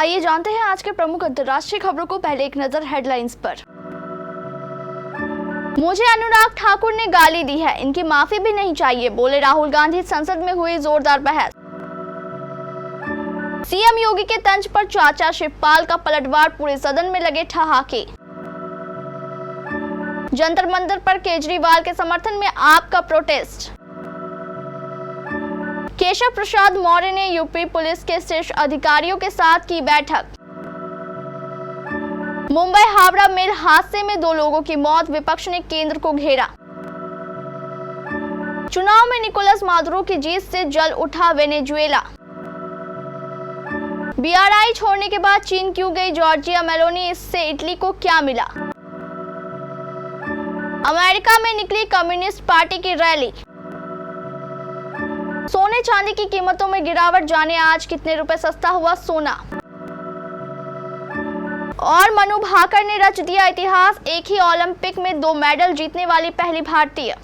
आइए जानते हैं आज के प्रमुख अंतर्राष्ट्रीय खबरों को। पहले एक नजर हेडलाइंस पर। मुझे अनुराग ठाकुर ने गाली दी है, इनकी माफी भी नहीं चाहिए, बोले राहुल गांधी। संसद में हुई जोरदार बहस। सीएम योगी के तंज पर चाचा शिवपाल का पलटवार, पूरे सदन में लगे ठहाके। जंतर मंतर पर केजरीवाल के समर्थन में आपका प्रोटेस्ट। केशव प्रसाद मौर्य ने यूपी पुलिस के शीर्ष अधिकारियों के साथ की बैठक। मुंबई हावड़ा मेल हादसे में 2 लोगों की मौत, विपक्ष ने केंद्र को घेरा। चुनाव में निकोलस मादुरो की जीत से जल उठा वेनेजुएला। बीआरआई छोड़ने के बाद चीन क्यों गई जॉर्जिया मेलोनी, इससे इटली को क्या मिला। अमेरिका में निकली कम्युनिस्ट पार्टी की रैली। सोने चांदी की कीमतों में गिरावट, जाने आज कितने रुपए सस्ता हुआ सोना। और मनु भाकर ने रच दिया इतिहास, एक ही ओलंपिक में 2 मेडल जीतने वाली पहली भारतीय।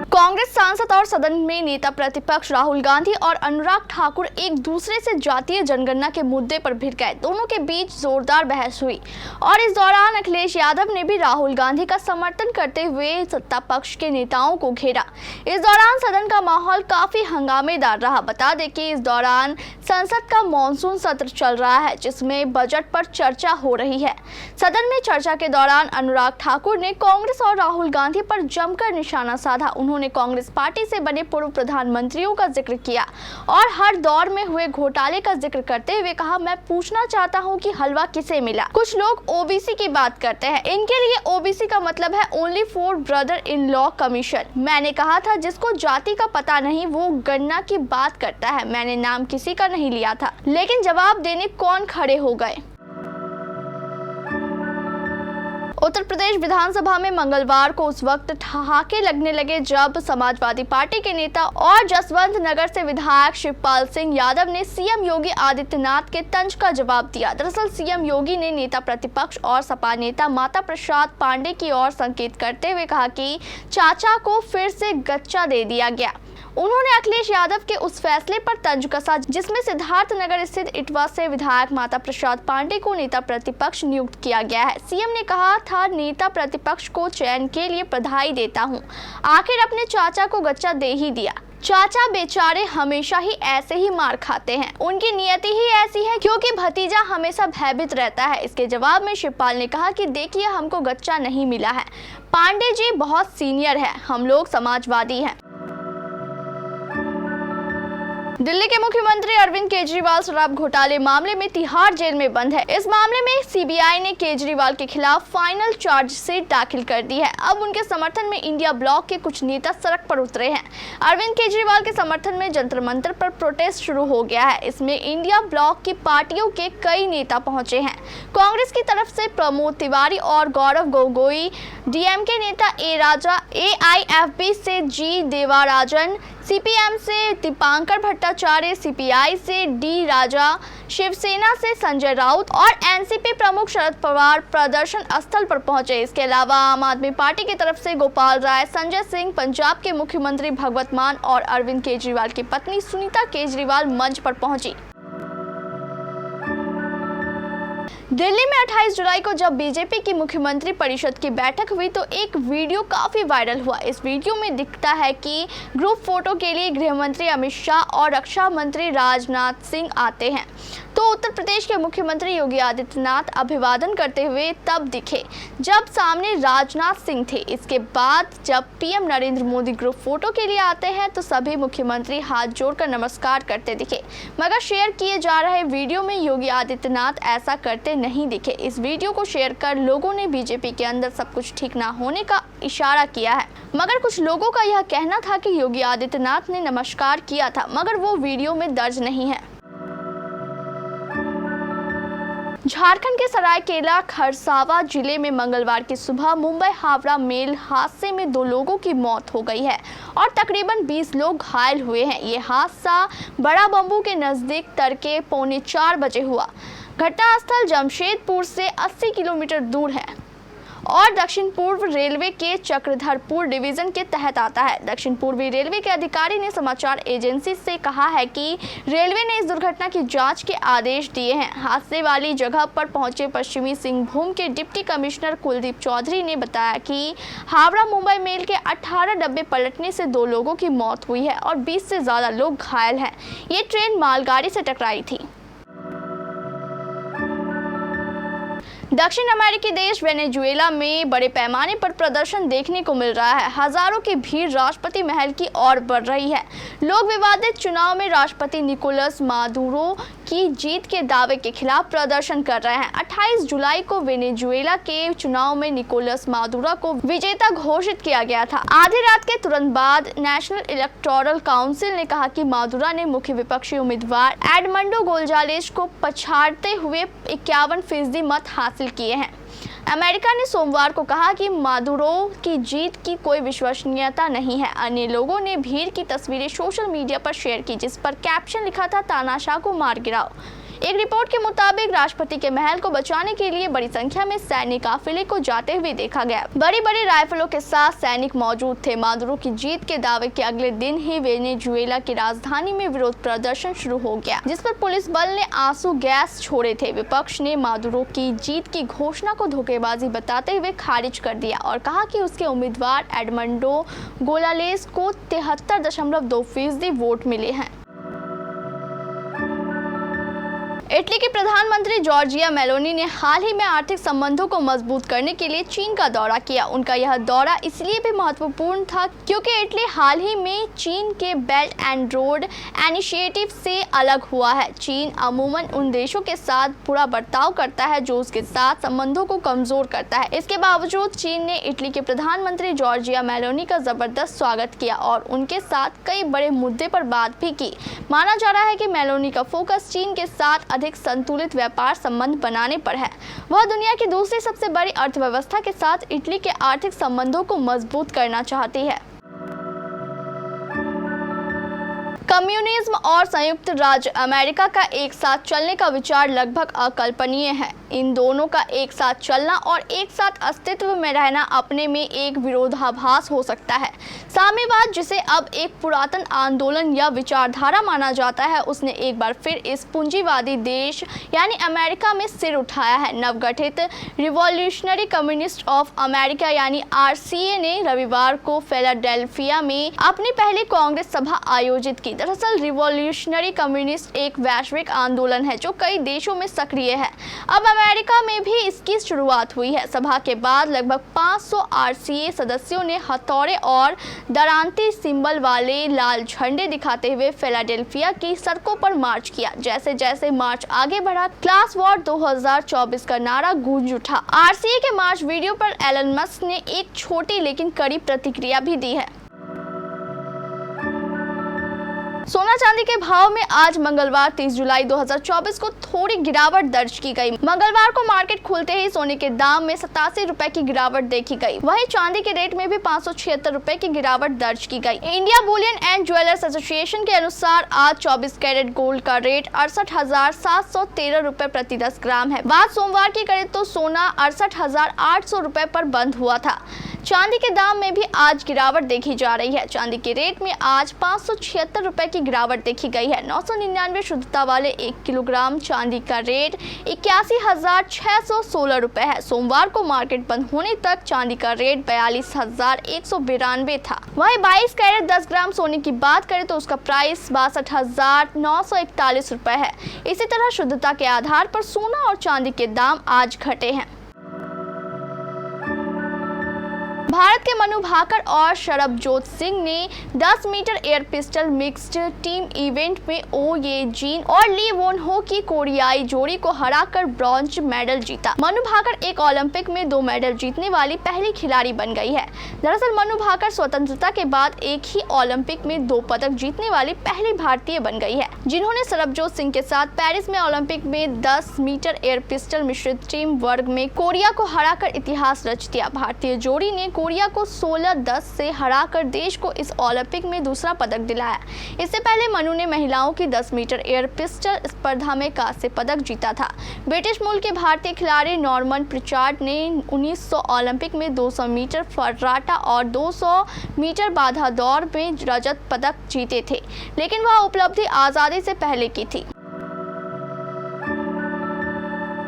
कांग्रेस सांसद और सदन में नेता प्रतिपक्ष राहुल गांधी और अनुराग ठाकुर एक दूसरे से जातीय जनगणना के मुद्दे पर भिड़ गए। दोनों के बीच जोरदार बहस हुई और इस दौरान अखिलेश यादव ने भी राहुल गांधी का समर्थन करते हुए सत्ता पक्ष के नेताओं को घेरा। इस दौरान सदन का माहौल काफी हंगामेदार रहा। बता दें कि इस दौरान संसद का मॉनसून सत्र चल रहा है, जिसमें बजट पर चर्चा हो रही है। सदन में चर्चा के दौरान अनुराग ठाकुर ने कांग्रेस और राहुल गांधी पर जमकर निशाना साधा। उन्होंने कांग्रेस पार्टी से बने पूर्व प्रधानमंत्रियों का जिक्र किया और हर दौर में हुए घोटाले का जिक्र करते हुए कहा, मैं पूछना चाहता हूं कि हलवा किसे मिला। कुछ लोग ओबीसी की बात करते हैं, इनके लिए ओबीसी का मतलब है only for brother in law commission. मैंने कहा था जिसको जाति का पता नहीं वो गणना की बात करता है। मैंने नाम किसी का नहीं लिया था, लेकिन जवाब देने कौन खड़े हो गए। उत्तर प्रदेश विधानसभा में मंगलवार को उस वक्त ठहाके लगने लगे जब समाजवादी पार्टी के नेता और जसवंत नगर से विधायक शिवपाल सिंह यादव ने सीएम योगी आदित्यनाथ के तंज का जवाब दिया। दरअसल सीएम योगी ने नेता प्रतिपक्ष और सपा नेता माता प्रसाद पांडे की ओर संकेत करते हुए कहा कि चाचा को फिर से गच्चा दे दिया गया। उन्होंने अखिलेश यादव के उस फैसले पर तंज कसा जिसमें सिद्धार्थनगर स्थित इटवा से विधायक माता प्रसाद पांडे को नेता प्रतिपक्ष नियुक्त किया गया है। सीएम ने कहा था, नेता प्रतिपक्ष को चयन के लिए बधाई देता हूं, आखिर अपने चाचा को गच्चा दे ही दिया। चाचा बेचारे हमेशा ही ऐसे ही मार खाते हैं, उनकी नियति ही ऐसी है क्योंकि भतीजा हमेशा भयभीत रहता है। इसके जवाब में शिवपाल ने कहा कि देखिए हमको गच्चा नहीं मिला है, पांडे जी बहुत सीनियर है, हम लोग समाजवादी हैं। दिल्ली के मुख्यमंत्री अरविंद केजरीवाल शराब घोटाले मामले में तिहाड़ जेल में बंद है। इस मामले में सीबीआई ने केजरीवाल के खिलाफ फाइनल चार्जशीट दाखिल कर दी है। अब उनके समर्थन में इंडिया ब्लॉक के कुछ नेता सड़क पर उतरे हैं। अरविंद केजरीवाल के समर्थन में जंतर मंतर पर प्रोटेस्ट शुरू हो गया है। इसमें इंडिया ब्लॉक की पार्टियों के कई नेता पहुंचे हैं। कांग्रेस की तरफ से प्रमोद तिवारी और गौरव गोगोई, डीएमके नेता ए राजा, एआईएफबी से जी देवाराजन, सीपीएम से दीपांकर भट्टाचार्य, सीपीआई से डी राजा, शिवसेना से संजय राउत और एनसीपी प्रमुख शरद पवार प्रदर्शन स्थल पर पहुंचे। इसके अलावा आम आदमी पार्टी की तरफ से गोपाल राय, संजय सिंह, पंजाब के मुख्यमंत्री भगवत मान और अरविंद केजरीवाल की पत्नी सुनीता केजरीवाल मंच पर पहुंची। दिल्ली में 28 जुलाई को जब बीजेपी की मुख्यमंत्री परिषद की बैठक हुई तो एक वीडियो काफी वायरल हुआ। इस वीडियो में दिखता है कि ग्रुप फोटो के लिए गृह मंत्री अमित शाह और रक्षा मंत्री राजनाथ सिंह आते हैं तो उत्तर प्रदेश के मुख्यमंत्री योगी आदित्यनाथ अभिवादन करते हुए तब दिखे जब सामने राजनाथ सिंह थे। इसके बाद जब PM Narendra Modi group photo के लिए आते हैं तो सभी मुख्यमंत्री हाथ जोड़कर नमस्कार करते दिखे, मगर शेयर किए जा रहे वीडियो में योगी आदित्यनाथ ऐसा करते नहीं दिखे। इस वीडियो को शेयर कर लोगों ने बीजेपी के अंदर सब कुछ ठीक ना होने का इशारा किया है, मगर कुछ लोगों का यह कहना था कि योगी आदित्यनाथ ने नमस्कार किया था मगर वो वीडियो में दर्ज नहीं है। झारखंड के सरायकेला खरसावा जिले में मंगलवार की सुबह मुंबई हावड़ा मेल हादसे में 2 लोगों की मौत हो गई है और तकरीबन 20 लोग घायल हुए हैं। ये हादसा बड़ा बम्बू के नजदीक तड़के 3:45 बजे हुआ। घटनास्थल जमशेदपुर से 80 किलोमीटर दूर है और दक्षिण पूर्व रेलवे के चक्रधरपुर डिवीजन के तहत आता है। दक्षिण पूर्वी रेलवे के अधिकारी ने समाचार एजेंसी से कहा है कि रेलवे ने इस दुर्घटना की जांच के आदेश दिए हैं। हादसे वाली जगह पर पहुंचे पश्चिमी सिंहभूम के डिप्टी कमिश्नर कुलदीप चौधरी ने बताया कि हावड़ा मुंबई मेल के 18 डब्बे पलटने से 2 लोगों की मौत हुई है और 20 से ज्यादा लोग घायल हैं। ये ट्रेन मालगाड़ी से टकराई थी। दक्षिण अमेरिकी देश वेनेजुएला में बड़े पैमाने पर प्रदर्शन देखने को मिल रहा है। हजारों की भीड़ राष्ट्रपति महल की ओर बढ़ रही है। लोग विवादित चुनाव में राष्ट्रपति निकोलस मादुरो की जीत के दावे के खिलाफ प्रदर्शन कर रहे हैं। 28 जुलाई को वेनेजुएला के चुनाव में निकोलस मादुरो को विजेता घोषित किया गया था। आधी रात के तुरंत बाद नेशनल इलेक्टोरल काउंसिल ने कहा कि मादुरो ने मुख्य विपक्षी उम्मीदवार एडमंडो गोंजालेस को पछाड़ते हुए 51% मत हासिल किए हैं। अमेरिका ने सोमवार को कहा कि मादुरो की जीत की कोई विश्वसनीयता नहीं है। अन्य लोगों ने भीड़ की तस्वीरें सोशल मीडिया पर शेयर की, जिस पर कैप्शन लिखा था, तानाशाह को मार गिराओ। एक रिपोर्ट के मुताबिक राष्ट्रपति के महल को बचाने के लिए बड़ी संख्या में सैन्य काफिले को जाते हुए देखा गया। बड़ी बड़ी राइफलों के साथ सैनिक मौजूद थे। मादुरो की जीत के दावे के अगले दिन ही वेनेजुएला की राजधानी में विरोध प्रदर्शन शुरू हो गया, जिस पर पुलिस बल ने आंसू गैस छोड़े थे। विपक्ष ने मादुरो की जीत की घोषणा को धोखेबाजी बताते हुए खारिज कर दिया और कहा कि उसके उम्मीदवार एडमंडो गोंजालेस को 73.2% वोट मिले हैं। इटली के प्रधानमंत्री जॉर्जिया मेलोनी ने हाल ही में आर्थिक संबंधों को मजबूत करने के लिए चीन का दौरा किया। उनका यह दौरा इसलिए भी महत्वपूर्ण था क्योंकि इटली हाल ही में चीन के बेल्ट एंड रोड इनिशिएटिव से अलग हुआ है। चीन अमूमन उन देशों के साथ बुरा बर्ताव करता है जो उसके साथ संबंधों को कमजोर करता है। इसके बावजूद चीन ने इटली के प्रधानमंत्री जॉर्जिया मेलोनी का जबरदस्त स्वागत किया और उनके साथ कई बड़े मुद्दे पर बात भी की। माना जा रहा है कि मेलोनी का फोकस चीन के साथ अधिक संतुलित व्यापार संबंध बनाने पर है। वह दुनिया की दूसरी सबसे बड़ी अर्थव्यवस्था के साथ इटली के आर्थिक संबंधों को मजबूत करना चाहती है। कम्युनिज्म और संयुक्त राज्य अमेरिका का एक साथ चलने का विचार लगभग अकल्पनीय है। इन दोनों का एक साथ चलना और एक साथ अस्तित्व में रहना अपने में एक विरोधाभास हो सकता है। साम्यवाद, जिसे अब एक पुरातन आंदोलन या विचारधारा माना जाता है, उसने एक बार फिर इस पूंजीवादी देश यानी अमेरिका में सिर उठाया है। नवगठित रिवॉल्यूशनरी कम्युनिस्ट ऑफ अमेरिका यानी RCA ने रविवार को फिलाडेल्फिया में अपनी पहली कांग्रेस सभा आयोजित की। दरअसल रिवॉल्यूशनरी कम्युनिस्ट एक वैश्विक आंदोलन है जो कई देशों में सक्रिय है। अब अमेरिका में भी इसकी शुरुआत हुई है। सभा के बाद लगभग 500 RCA सदस्यों ने हथौड़े और दरांती सिंबल वाले लाल झंडे दिखाते हुए फिलाडेल्फिया की सड़कों पर मार्च किया। जैसे जैसे मार्च आगे बढ़ा, क्लास वॉर 2024 का नारा गूंज उठा। RCA के मार्च वीडियो पर एलन मस्क ने एक छोटी लेकिन कड़ी प्रतिक्रिया भी दी है। सोना चांदी के भाव में आज मंगलवार 30 जुलाई 2024 को थोड़ी गिरावट दर्ज की गई। मंगलवार को मार्केट खुलते ही सोने के दाम में 87 रुपए की गिरावट देखी गई। वहीं चांदी के रेट में भी 576 रुपए की गिरावट दर्ज की गई। India Boolean and jewellers association के अनुसार आज 24 कैरेट गोल्ड का रेट 68,713 रुपए प्रति 10 ग्राम है। बात सोमवार की करें तो सोना 68,800 रुपए पर बंद हुआ था। चांदी के दाम में भी आज गिरावट देखी जा रही है। चांदी के रेट में आज 576 रुपए की गिरावट देखी गई है। 999 शुद्धता वाले 1 किलोग्राम चांदी का रेट 81,616 रुपए है। सोमवार को मार्केट बंद होने तक चांदी का रेट 42,192 था। वहीं 22 कैरेट 10 ग्राम सोने की बात करें तो उसका प्राइस 62,941 रुपए है। इसी तरह शुद्धता के आधार पर सोना और चांदी के दाम आज घटे हैं। भारत के मनु भाकर और शरबजोत सिंह ने 10 metre air pistol mixed team event में ओ ये जीन और ली वोन हो की कोरियाई जोड़ी को हराकर ब्रॉन्ज मेडल जीता। मनु भाकर एक ओलंपिक में 2 मेडल जीतने वाली पहली खिलाड़ी बन गई है। दरअसल मनु भाकर स्वतंत्रता के बाद एक ही ओलंपिक में 2 पदक जीतने वाली पहली भारतीय बन गई है, जिन्होंने शरबजोत सिंह के साथ पेरिस में ओलंपिक में 10 मीटर एयर पिस्टल मिश्रित टीम वर्ग में कोरिया को हराकर इतिहास रच दिया। भारतीय जोड़ी ने कोरिया को 16-10 से हराकर देश को इस ओलंपिक में दूसरा पदक दिलाया। इससे पहले मनु ने महिलाओं की 10 मीटर एयर पिस्टल स्पर्धा में कांस्य पदक जीता था। ब्रिटिश मूल के भारतीय खिलाड़ी नॉर्मन प्रिचार्ड ने 1900 ओलंपिक में 200 मीटर फर्राटा और 200 मीटर बाधा दौड़ में रजत पदक जीते थे, लेकिन वह उपलब्धि आज़ादी से पहले की थी।